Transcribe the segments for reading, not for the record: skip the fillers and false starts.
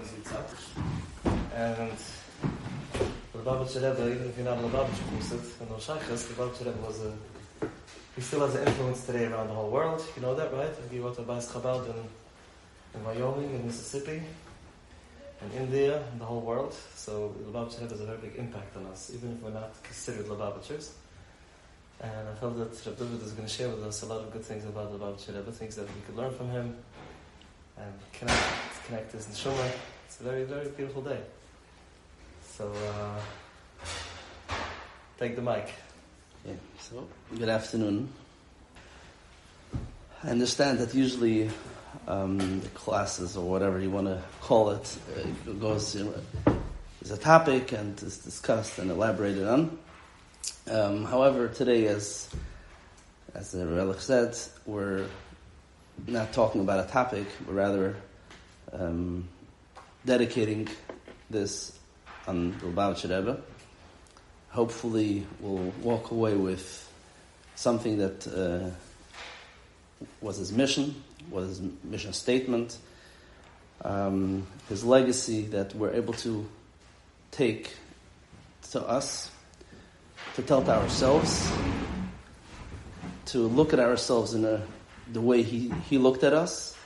is Yortzeit. And the Lubavicher Rebbe, even if you're not a Lubavicher person, and no Shaykhs, the Lubavicher Rebbe was he still has an influence today around the whole world. You know that, right? He wrote a Bais Chabad in Wyoming, in Mississippi, in India, in the whole world. So the Lubavicher Rebbe has a very big impact on us, even if we're not considered Lubavichers. And I felt that Rebbe Dovid is going to share with us a lot of good things about the Lubavicher Rebbe, things that we could learn from him and connect his neshama. It's a very, very beautiful day. So, take the mic. Yeah, so, good afternoon. I understand that usually the classes, or whatever you want to call it, goes, is a topic and is discussed and elaborated on. However, today, as the Rebbe said, we're not talking about a topic, but rather dedicating this on the Lubavicher Rebbe. Hopefully, we'll walk away with something that was his mission, was his mission statement, his legacy that we're able to take to us, to tell to ourselves, to look at ourselves in the way he looked at us,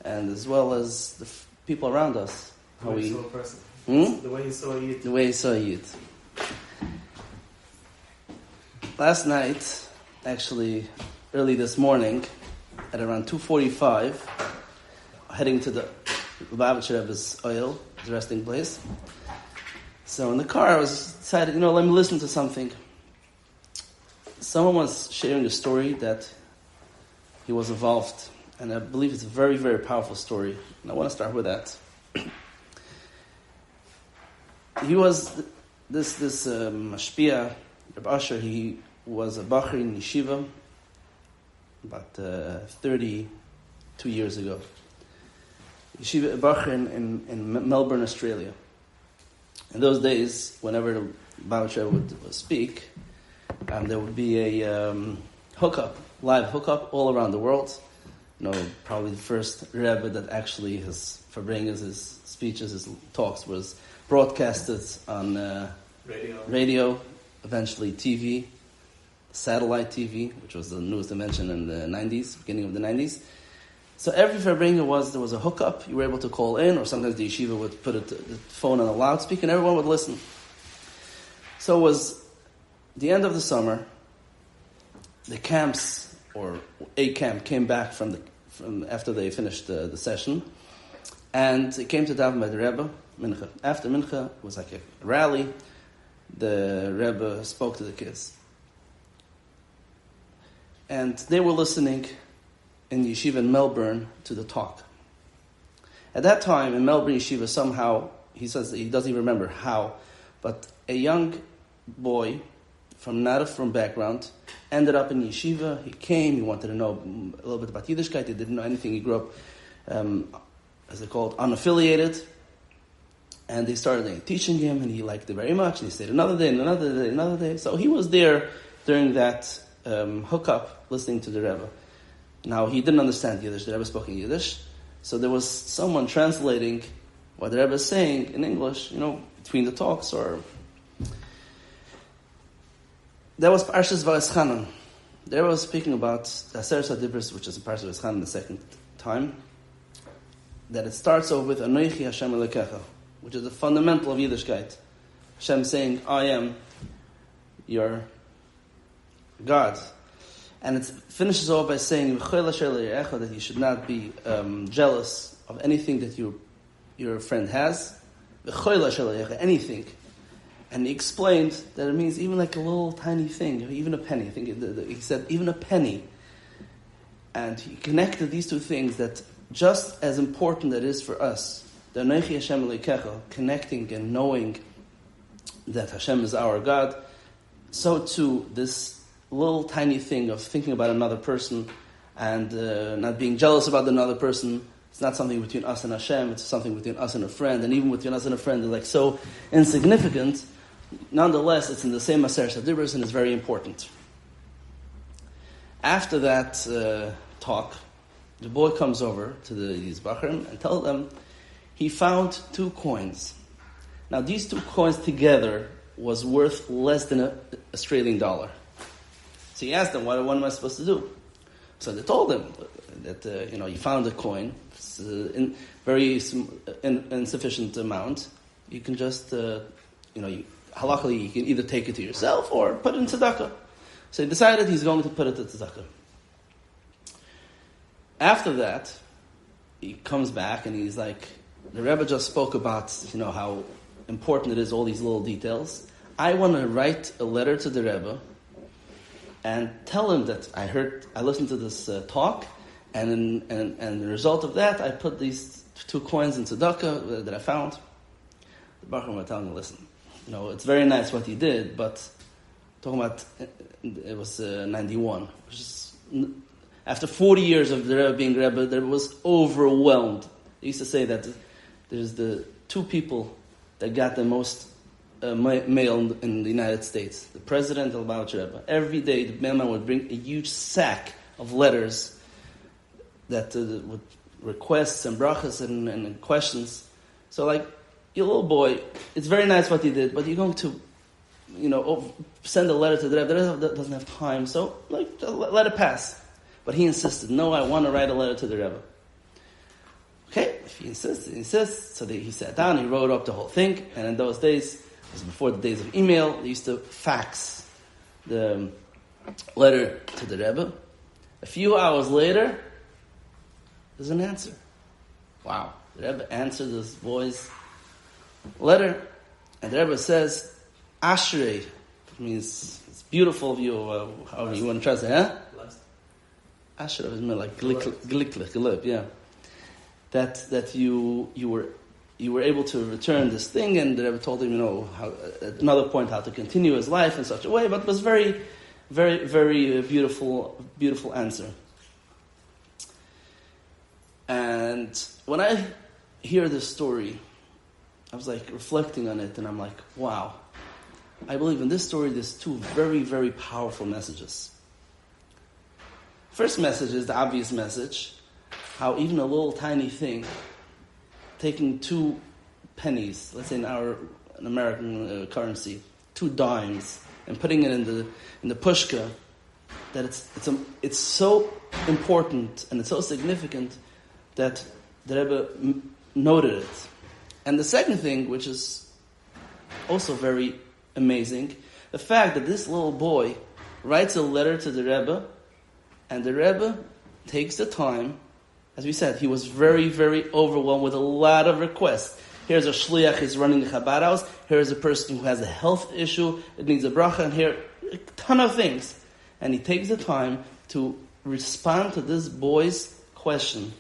and as well as the people around us. The way he saw a person. The way he saw a yid. The way he saw a yid. Last night, actually early this morning, at around 2:45, heading to the Lubavicher Rebbe's oil, his resting place. So in the car, I was decided, let me listen to something. Someone was sharing a story that he was involved, and I believe it's a very, very powerful story. And I want to start with that. He was this mashpia, Rebbe Asher. He was a bacher in yeshiva about 32 years ago. Yeshiva bacher in Melbourne, Australia. In those days, whenever the Lubavicher would speak, there would be a live hookup all around the world. Probably the first Rebbe that actually his Farbrengens, his speeches, his talks was broadcasted on radio, eventually TV, satellite TV, which was the newest invention in the 90s, beginning of the 90s. So every Farbrengen there was a hookup. You were able to call in, or sometimes the yeshiva would put the phone on a loudspeaker and everyone would listen. So it was the end of the summer. The camps, or a camp, came back from after they finished the session, and it came to daven by the Rebbe, Mincha. After Mincha, it was like a rally. The Rebbe spoke to the kids. And they were listening in the yeshiva in Melbourne to the talk. At that time, in Melbourne yeshiva, somehow, he says that he doesn't even remember how, but a young boy from background ended up in yeshiva. He came, he wanted to know a little bit about Yiddishkeit. He didn't know anything. He grew up, as they call it, unaffiliated. And they started teaching him, and he liked it very much. And he stayed another day. So he was there during that hookup, listening to the Rebbe. Now, he didn't understand Yiddish. The Rebbe spoke in Yiddish. So there was someone translating what the Rebbe is saying in English, between the talks. That was Parshas Va'eschanan. The Rebbe was speaking about the Aseret HaDibros, which is in Parshas Va'eschanan the second time, that it starts off with Anoichi Hashem Elokecha, which is the fundamental of Yiddishkeit. Hashem saying, I am your God. And it finishes off by saying that you should not be jealous of anything that your friend has. Anything. And he explained that it means even like a little tiny thing, even a penny. I think he said even a penny. And he connected these two things, that just as important that is for us, the Anoichi Hashem Elokecha, connecting and knowing that Hashem is our God, so too this little tiny thing of thinking about another person and not being jealous about another person. It's not something between us and Hashem. It's something between us and a friend. And even between us and a friend, they're like so insignificant. Nonetheless, it's in the same Aseret HaDibros and it's very important. After that talk, the boy comes over to these Bachrim and tells them he found 2 coins. Now, these 2 coins together was worth less than an Australian dollar. So he asked them, what am I supposed to do? So they told him that, you found a coin, in very insufficient amount. You can just, halachically, you can either take it to yourself or put it in tzedakah. So he decided he's going to put it in tzedakah. After that, he comes back and he's like, the Rebbe just spoke about, how important it is, all these little details. I want to write a letter to the Rebbe and tell him that I listened to this talk, and the result of that, I put these 2 coins in tzedakah that I found. The Baruch Hu telling him, listen, it's very nice what he did, but talking about, it was 91, which is, after 40 years of the Rebbe being Rebbe, the Rebbe was overwhelmed. They used to say that there's the 2 people that got the most mail in the United States. The president and the Lubavicher Rebbe. Every day, the mailman would bring a huge sack of letters that with requests and brachas and questions. So, like, your little boy, it's very nice what he did, but you're going to, send a letter to the Rebbe. The Rebbe doesn't have time, so, let it pass. But he insisted, no, I want to write a letter to the Rebbe. Okay, if he insists. So he sat down, he wrote up the whole thing, and in those days, it was before the days of email, they used to fax the letter to the Rebbe. A few hours later, there's an answer. Wow. The Rebbe answered this boy's letter, and the Rebbe says, Ashrei, which means it's beautiful of you, however you want to translate, huh? Ashrei is more like glick, yeah. That you were able to return this thing, and the Rebbe told him, how, at another point, how to continue his life in such a way, but it was very, very, very beautiful answer. And when I hear this story, I was reflecting on it, and I'm like, wow. I believe in this story there's 2 very, very powerful messages. First message is the obvious message, how even a little tiny thing, taking 2 pennies, let's say in American currency, 2 dimes, and putting it in the pushka, that it's so important and it's so significant that the Rebbe noted it. And the second thing, which is also very amazing, the fact that this little boy writes a letter to the Rebbe, and the Rebbe takes the time. As we said, he was very, very overwhelmed with a lot of requests. Here's a shliach, he's running the Chabad house. Here's a person who has a health issue, it needs a bracha, and here, a ton of things. And he takes the time to respond to this boy's question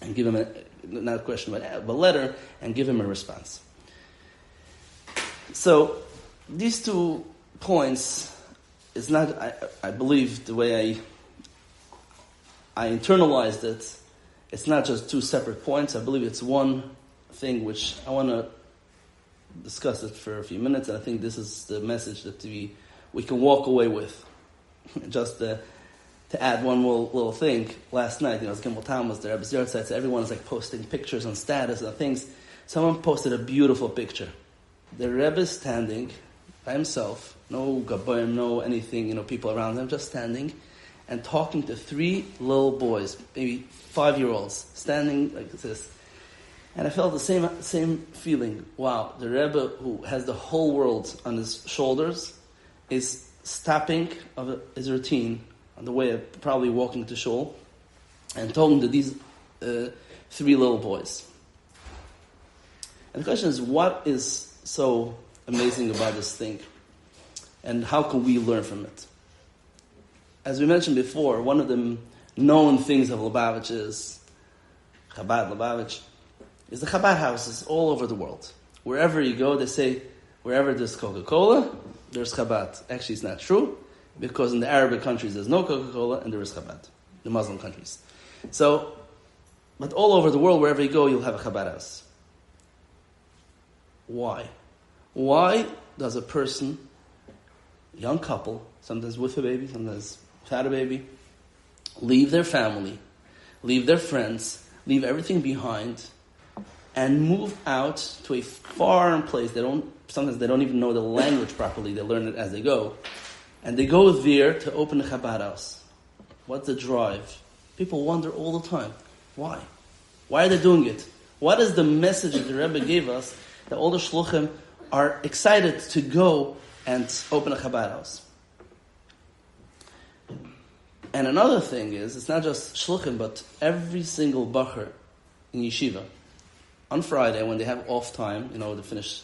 and give him not a question, but a letter, and give him a response. So, these 2 points is not, I believe, the way I internalized it. It's not just 2 separate points. I believe it's one thing which I want to discuss it for a few minutes, and I think this is the message that we can walk away with. Just to add one more little thing, last night, it was Gimmel Tammuz, the Rebbe's Yortzeit, so everyone was posting pictures on status and things. Someone posted a beautiful picture. The Rebbe is standing by himself, no gabayim, no anything, people around him, just standing and talking to 3 little boys, maybe 5-year-olds, standing like this. And I felt the same feeling. Wow, the Rebbe, who has the whole world on his shoulders, is stopping of his routine on the way of probably walking to shul and talking to these 3 little boys. And the question is, what is so amazing about this thing? And how can we learn from it? As we mentioned before, one of the known things of Lubavitch is Chabad Lubavitch, is the Chabad houses all over the world. Wherever you go, they say, wherever there's Coca-Cola, there's Chabad. Actually, it's not true, because in the Arabic countries there's no Coca-Cola and there is Chabad, the Muslim countries. So, but all over the world, wherever you go, you'll have a Chabad house. Why? Why does a person, a young couple, sometimes with a baby, sometimes without a baby, leave their family, leave their friends, leave everything behind, and move out to a foreign place. Sometimes they don't even know the language properly. They learn it as they go. And they go there to open a Chabad house. What's the drive? People wonder all the time. Why? Why are they doing it? What is the message that the Rebbe gave us that all the shluchim are excited to go and open a Chabad house? And another thing is, it's not just shluchim, but every single bacher in yeshiva, on Friday when they have off time, they finish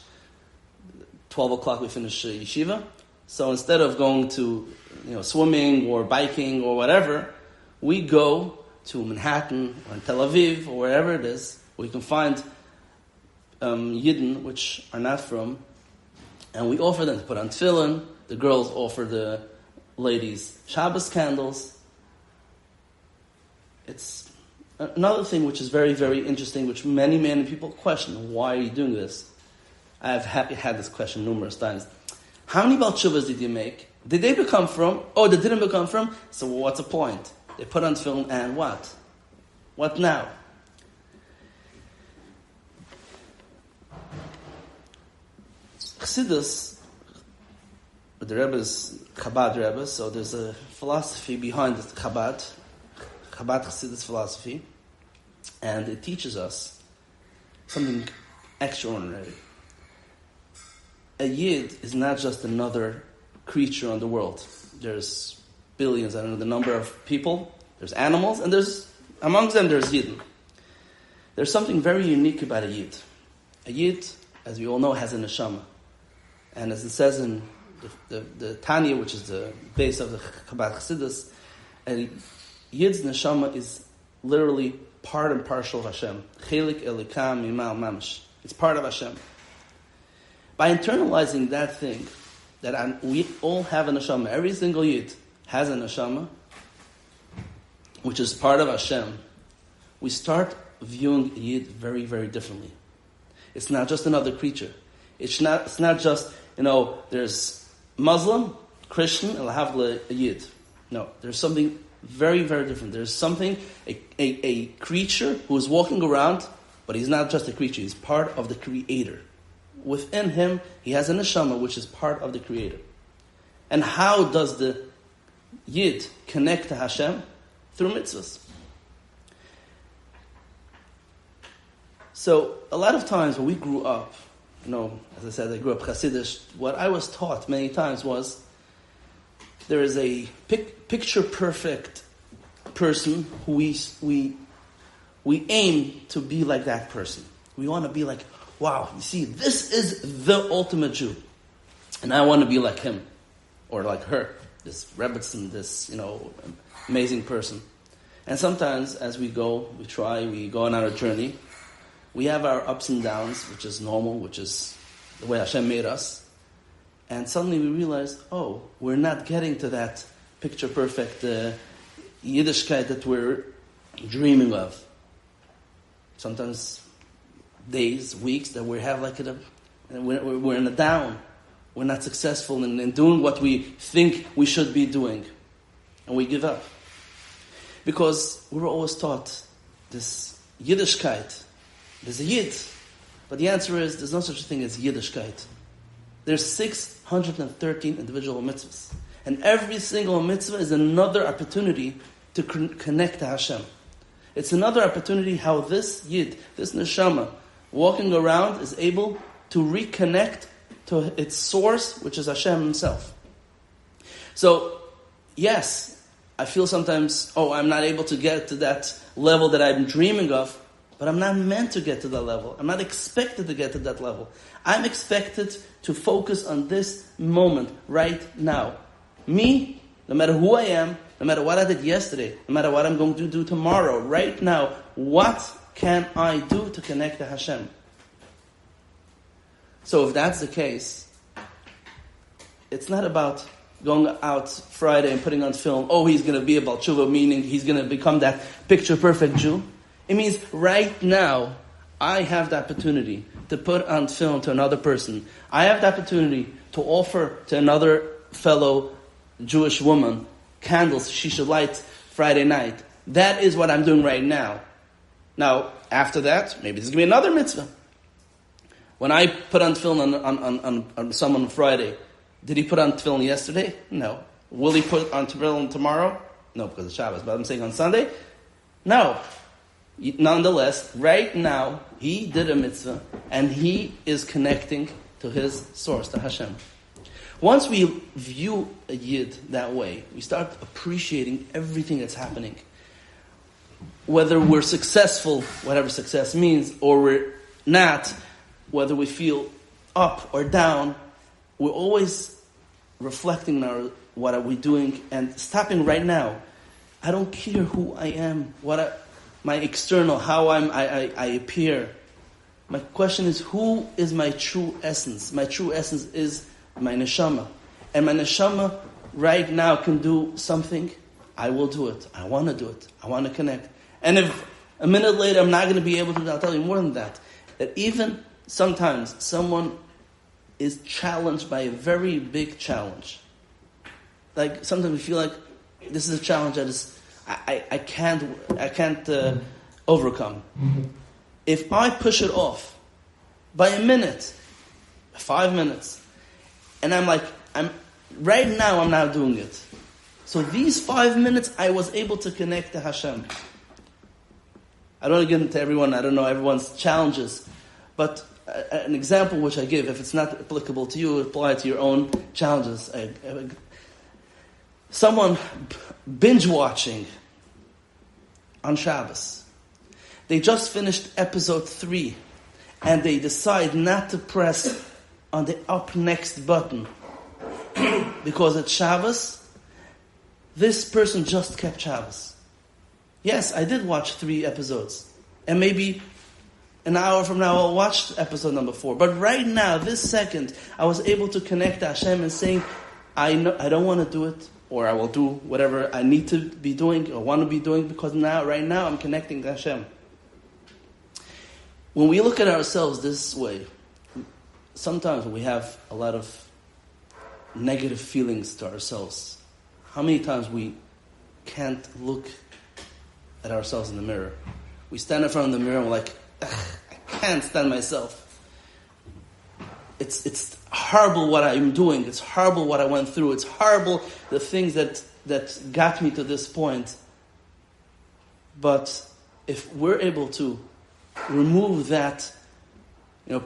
12 o'clock, we finish yeshiva. So instead of going to swimming or biking or whatever, we go to Manhattan or Tel Aviv or wherever it is, where you can find Yidden, which are not from, and we offer them to put on tefillin. The girls offer the ladies Shabbos candles. It's another thing which is very, very interesting, which many, many people question. Why are you doing this? I've had this question numerous times. How many Baal Teshuvas did you make? Did they become from? Oh, they didn't become from? So what's the point? They put on film and what? What now? Chassidus, the Rebbe's Chabad Rebbe, so there's a philosophy behind the Chabad Chassidus philosophy, and it teaches us something extraordinary. A Yid is not just another creature on the world. There's billions, I don't know the number of people, there's animals, and amongst them there's Yidden. There's something very unique about a Yid. A Yid, as we all know, has a neshama. And as it says in the Tanya, which is the base of the Chabad Chassidus, a Yid's neshama is literally part and parcel of Hashem. Chelik elikam imal mamash. It's part of Hashem. By internalizing that thing, that we all have a neshama, every single Yid has a neshama, which is part of Hashem, we start viewing a Yid very, very differently. It's not just another creature. It's not just, there's Muslim, Christian, and a Yid. No, there's something very, very different. There's something, a creature who is walking around, but he's not just a creature, he's part of the Creator. Within him, he has a neshama, which is part of the Creator. And how does the Yid connect to Hashem? Through mitzvahs. So, a lot of times when we grew up, as I said, I grew up Hasidish, what I was taught many times was there is a picture-perfect person who we aim to be like that person. We want to be like, wow, you see, this is the ultimate Jew. And I want to be like him, or like her, this Rebbetzin, this, amazing person. And sometimes as we go on our journey, we have our ups and downs, which is normal, which is the way Hashem made us. And suddenly we realize, we're not getting to that picture-perfect Yiddishkeit that we're dreaming of. Sometimes days, weeks that we have we're in a down. We're not successful in doing what we think we should be doing. And we give up. Because we were always taught this Yiddishkeit. There's a Yid. But the answer is, there's no such a thing as Yiddishkeit. There's 613 individual mitzvahs. And every single mitzvah is another opportunity to connect to Hashem. It's another opportunity how this Yid, this neshama, walking around is able to reconnect to its source, which is Hashem himself. So, yes, I feel sometimes, I'm not able to get to that level that I'm dreaming of, but I'm not meant to get to that level. I'm not expected to get to that level. I'm expected to focus on this moment, right now. Me, no matter who I am, no matter what I did yesterday, no matter what I'm going to do tomorrow, right now, what can I do to connect to Hashem? So if that's the case, it's not about going out Friday and putting on film, he's going to be a Baal Tshuva, meaning he's going to become that picture-perfect Jew. It means right now, I have the opportunity to put on film to another person. I have the opportunity to offer to another fellow Jewish woman candles she should light Friday night. That is what I'm doing right now. Now, after that, maybe there's going to be another mitzvah. When I put on tefillin on someone on Friday, did he put on tefillin yesterday? No. Will he put on tefillin tomorrow? No, because it's Shabbos. But I'm saying on Sunday? No. Nonetheless, right now, he did a mitzvah, and he is connecting to his source, to Hashem. Once we view a Yid that way, we start appreciating everything that's happening. Whether we're successful, whatever success means, or we're not, whether we feel up or down, we're always reflecting on what are we doing and stopping right now. I don't care who I am, my external, how I appear. My question is, who is my true essence? My true essence is my neshama. And my neshama right now can do something. I will do it. I want to do it. I want to connect. And if a minute later I'm not going to be able to, I'll tell you more than that. That even sometimes someone is challenged by a very big challenge. Like sometimes we feel like this is a challenge that is I can't overcome. If I push it off by a minute, 5 minutes, and I'm right now I'm not doing it. So these 5 minutes I was able to connect to Hashem. I don't want to get into everyone. I don't know everyone's challenges, but an example which I give, if it's not applicable to you, apply it to your own challenges. Someone binge watching on Shabbos. They just finished episode 3, and they decide not to press on the up next button because it's Shabbos. This person just kept Shabbos. Yes, I did watch 3 episodes, and maybe an hour from now I'll watch episode number 4. But right now, this second, I was able to connect to Hashem and saying, I don't want to do it, or I will do whatever I need to be doing or want to be doing, because right now I'm connecting to Hashem. When we look at ourselves this way, sometimes we have a lot of negative feelings to ourselves. How many times we can't look at ourselves in the mirror? We stand in front of the mirror and we're like, I can't stand myself. It's horrible what I'm doing. It's horrible what I went through. It's horrible the things that got me to this point. But if we're able to remove that,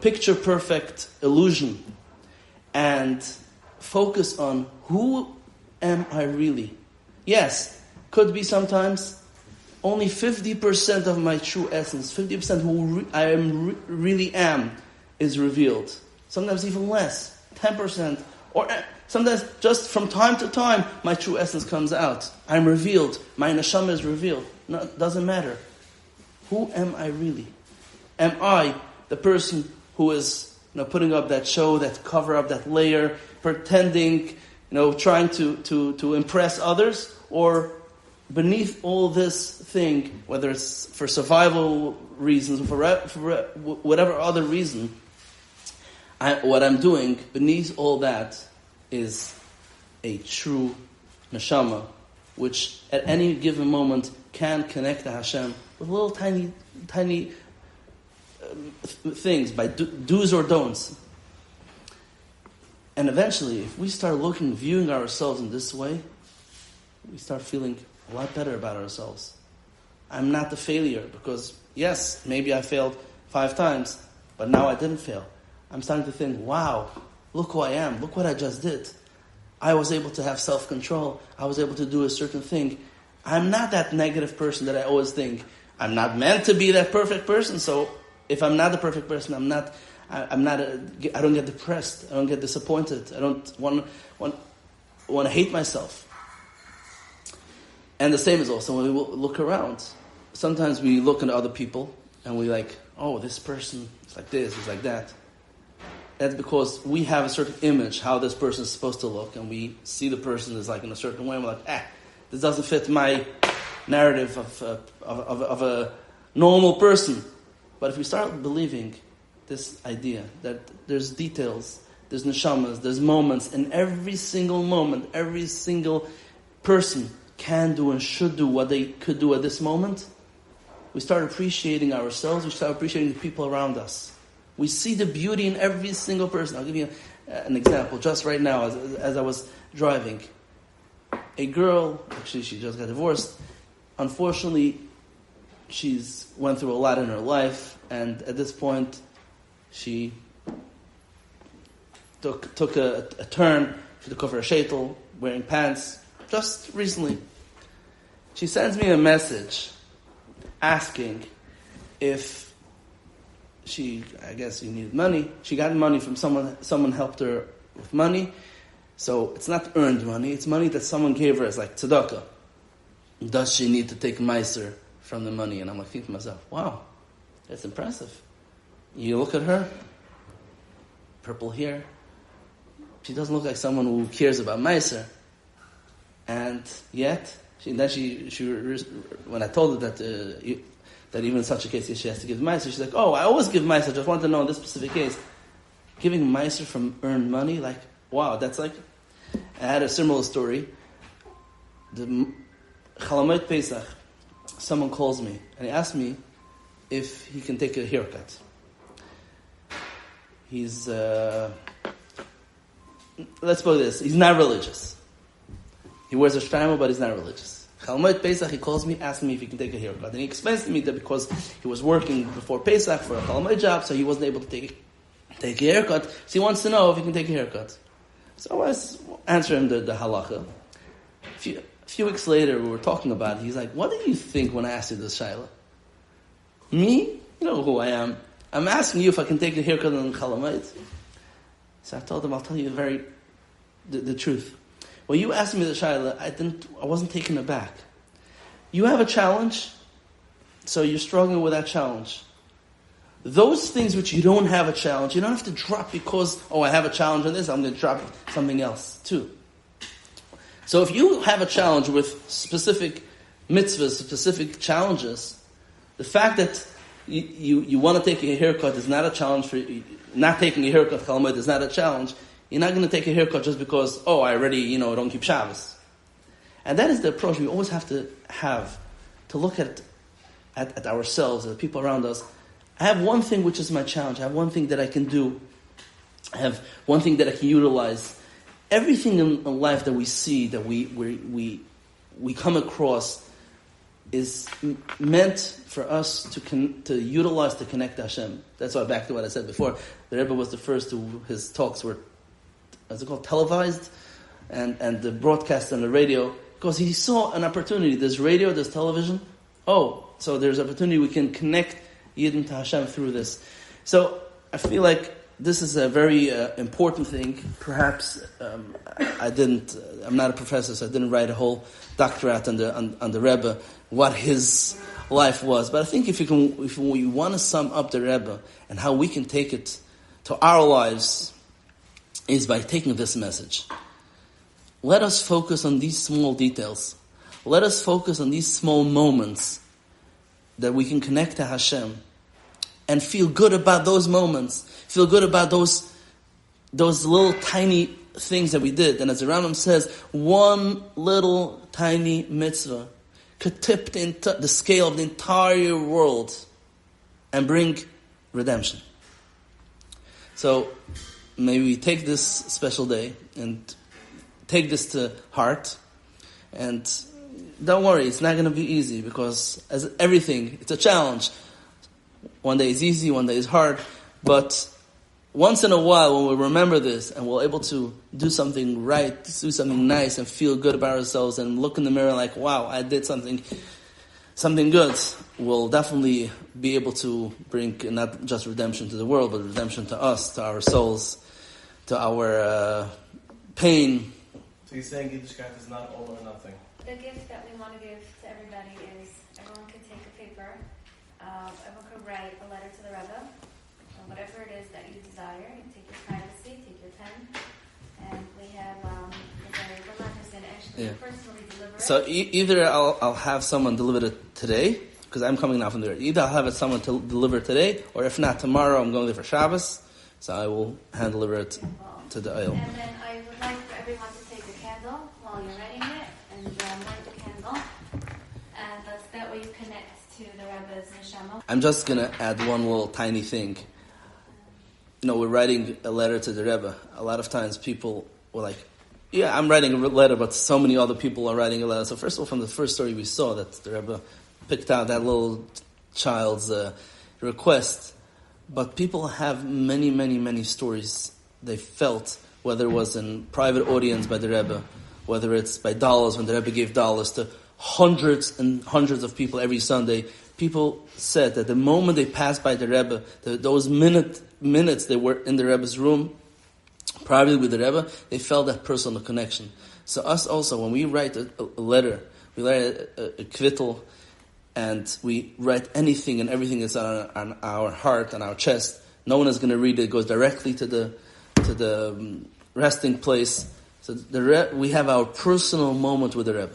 picture perfect illusion and focus on who am I really? Yes, could be sometimes only 50% of my true essence, 50% who I really am is revealed. Sometimes even less, 10%. Or sometimes just from time to time, my true essence comes out. I'm revealed. My neshama is revealed. No, it doesn't matter. Who am I really? Am I the person who is putting up that show, that cover up, that layer, pretending, trying to impress others? Or beneath all this thing, whether it's for survival reasons or for whatever other reason, what I'm doing beneath all that is a true neshama, which at any given moment can connect to Hashem with little tiny things, by do's or don'ts. And eventually, if we start viewing ourselves in this way, we start feeling a lot better about ourselves. I'm not a failure because, yes, maybe I failed 5 times, but now I didn't fail. I'm starting to think, wow, look who I am. Look what I just did. I was able to have self-control. I was able to do a certain thing. I'm not that negative person that I always think. I'm not meant to be that perfect person. So if I'm not the perfect person, I don't get depressed. I don't get disappointed. I don't want to hate myself. And the same is also when we look around. Sometimes we look at other people and we like, oh, this person is like this, is like that. That's because we have a certain image how this person is supposed to look, and we see the person is like in a certain way, and we're like, this doesn't fit my narrative of a normal person. But if we start believing this idea that there's details, there's neshamas, there's moments, and every single moment, every single person can do and should do what they could do at this moment, we start appreciating ourselves, we start appreciating the people around us. We see the beauty in every single person. I'll give you an example. Just right now, as I was driving, a girl, actually she just got divorced. Unfortunately, she's went through a lot in her life, and at this point, she took a turn. She took off her sheitel, wearing pants, just recently. She sends me a message asking if I guess she needed money. She got money from someone helped her with money. So it's not earned money, it's money that someone gave her as like tzedakah. Does she need to take meiser from the money? And I'm like thinking to myself, wow, that's impressive. You look at her, purple hair. She doesn't look like someone who cares about meiser. And yet, when I told her that even in such a case she has to give meiser, she's like, oh, I always give meiser. I just want to know in this specific case, giving meiser from earned money, like, wow, that's like. I had a similar story. The Chalamoid Pesach, someone calls me and he asks me if he can take a haircut. He's let's put this, he's not religious. He wears a shtreimel, but he's not religious. Chalamoid Pesach, he calls me, asking me if he can take a haircut. And he explains to me that because he was working before Pesach for a Chalamoid job, so he wasn't able to take a haircut. So he wants to know if he can take a haircut. So I was answering the halacha. A few weeks later, we were talking about it. He's like, what did you think when I asked you this, Shaila? Me? You know who I am. I'm asking you if I can take a haircut on Chalamoid. So I told him, I'll tell you the truth. When you asked me the Shaila, I wasn't taken aback. You have a challenge, so you're struggling with that challenge. Those things which you don't have a challenge, you don't have to drop because, I have a challenge on this, I'm going to drop something else too. So if you have a challenge with specific mitzvahs, specific challenges, the fact that you want to take a haircut is not a challenge for you. Not taking a haircut, Chalamoid, is not a challenge. You're not going to take a haircut just because, I already, don't keep Shabbos. And that is the approach we always have to look at ourselves, at the people around us. I have one thing which is my challenge. I have one thing that I can do. I have one thing that I can utilize. Everything in life that we see, that we come across, is meant for us to utilize to connect to Hashem. That's why, back to what I said before, the Rebbe was the first his talks were, what's it called, televised, and the broadcast on the radio, because he saw an opportunity. There's radio, there's television. So there's opportunity we can connect Yidden to Hashem through this. So I feel like this is a very important thing. Perhaps I'm not a professor, so I didn't write a whole doctorate on the Rebbe, what his life was. But I think if we want to sum up the Rebbe and how we can take it to our lives, is by taking this message. Let us focus on these small details. Let us focus on these small moments that we can connect to Hashem and feel good about those moments. Feel good about those little tiny things that we did. And as the Rambam says, one little tiny mitzvah could tip the scale of the entire world and bring redemption. So maybe we take this special day and take this to heart. And don't worry, it's not going to be easy, because as everything, it's a challenge. One day is easy, one day is hard. But once in a while, when we remember this and we're able to do something right, do something nice and feel good about ourselves and look in the mirror like, wow, I did something good, we'll definitely be able to bring not just redemption to the world, but redemption to us, to our souls, to our pain. So you're saying Yiddishkeit is not all or nothing? The gift that we want to give to everybody is everyone can take a paper, everyone can write a letter to the Rebbe, and whatever it is that you desire. You take your privacy, take your pen, and we have the Oberlander is going to actually personally deliver it. So either I'll have someone deliver it today, because I'm coming now from there. Either I'll have someone to deliver it today, or if not tomorrow, I'm going there for Shabbos, so I will hand deliver it to the oil. And then I would like for everyone to take a candle while you're writing it, and light the candle, and that way you connect to to the Rebbe's neshama. I'm just going to add one little tiny thing. We're writing a letter to the Rebbe. A lot of times people were like, yeah, I'm writing a letter, but so many other people are writing a letter. So first of all, from the first story we saw, that the Rebbe picked out that little child's request. But people have many, many, many stories they felt, whether it was in private audience by the Rebbe, whether it's by dollars, when the Rebbe gave dollars to hundreds and hundreds of people every Sunday. People said that the moment they passed by the Rebbe, those minutes they were in the Rebbe's room, privately with the Rebbe, they felt that personal connection. So us also, when we write a letter, we write a kvittel, and we write anything and everything that's on our heart, on our chest, no one is going to read it. It goes directly to the resting place. So we have our personal moment with the Rebbe.